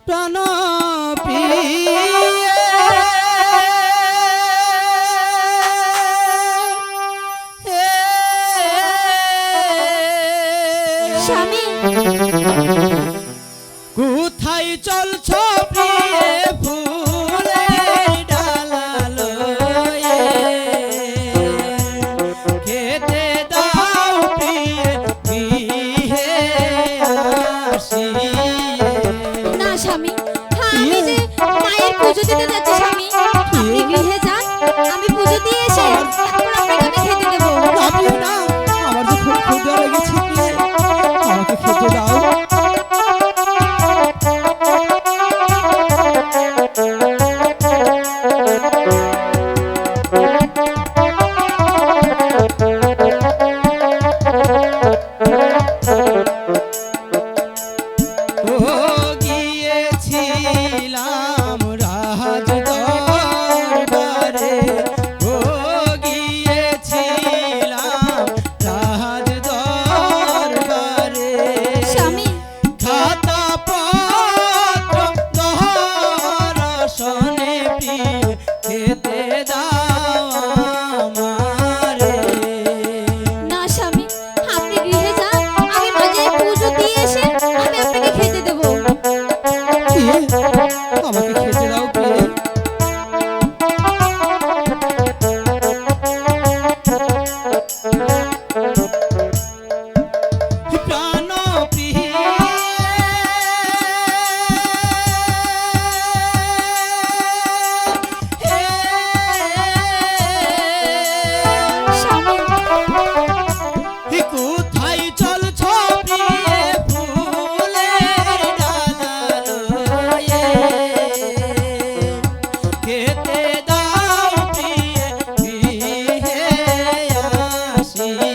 প্রাণ প্রিয়ে স্বামী কোথায় চলছ প্রিয়ে ফুলের ডালা লয়ে খেতে দাও প্রিয়ে গৃহে আসিয়ে। না স্বামী, আমি যে মায়ের পুজো দিতে যাচ্ছি স্বামী, আপনি গৃহে যান, আমি পুজো দিয়ে এসে তারপর আপনাকে আমি খেতে দেবো। আমিও না, আমার যে খুব ক্ষুধা লেগেছে প্রিয়ে, আমাকে খেতে দাও। গিয়েছিলাম রাজ দরবারে, গিয়েছিলাম রাজ দরবারে। স্বামী খাতা পত্র দর্শনে প্রিয়ে খেতে দাও আমারে। না স্বামী, আপনি গৃহে যান, আমি মাঝে পুজো দিয়ে এসে আমি আপনাকে খেতে দেবো। প্রিয়ে, আমাকে খেতে দাও প্রিয়ে। প্রাণ প্রিয়ে স্বামী কোথায় চলছ প্রিয়ে ফুলের ডালা লয়ে খেতে দাও প্রিয়ে গৃহে আসিয়ে।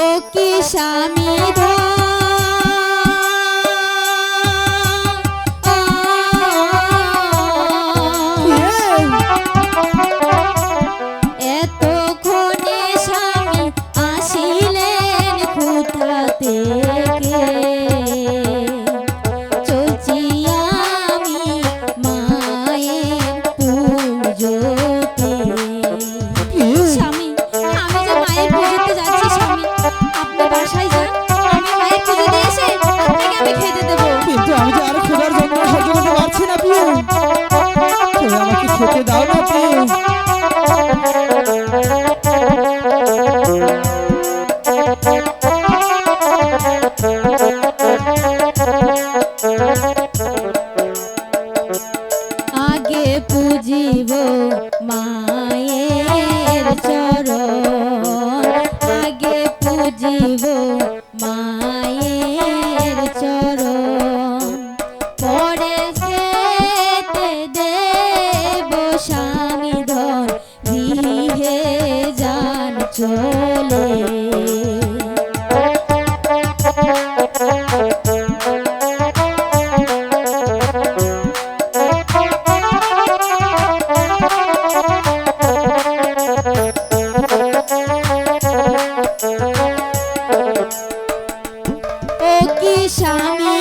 ও কি স্বামী এতক্ষণে স্বামী আসিলেন কোথা থেকে, চলছি আমি মায়ের পুজোতে। স্বামী, আমি যে মায়ের পুজোতে যাচ্ছি স্বামী, আপনি বাসায় যান, আমি মায়ের পুজো দিয়ে এসে আপনাকে আমি খেতে দেবো। কিন্তু আমি যে আরো ক্ষুধার যন্ত্রণা সহ্য করতে পারছি না প্রিয়ে, তুমি আমাকে খেতে দাও না প্রিয়ে। আগে পুজিব মায়ের চরণ, আগে পুজিব মায়ের চরণ, পরে খেতে দেব স্বামী ধন গৃহে যান চলে। ও কি স্বামী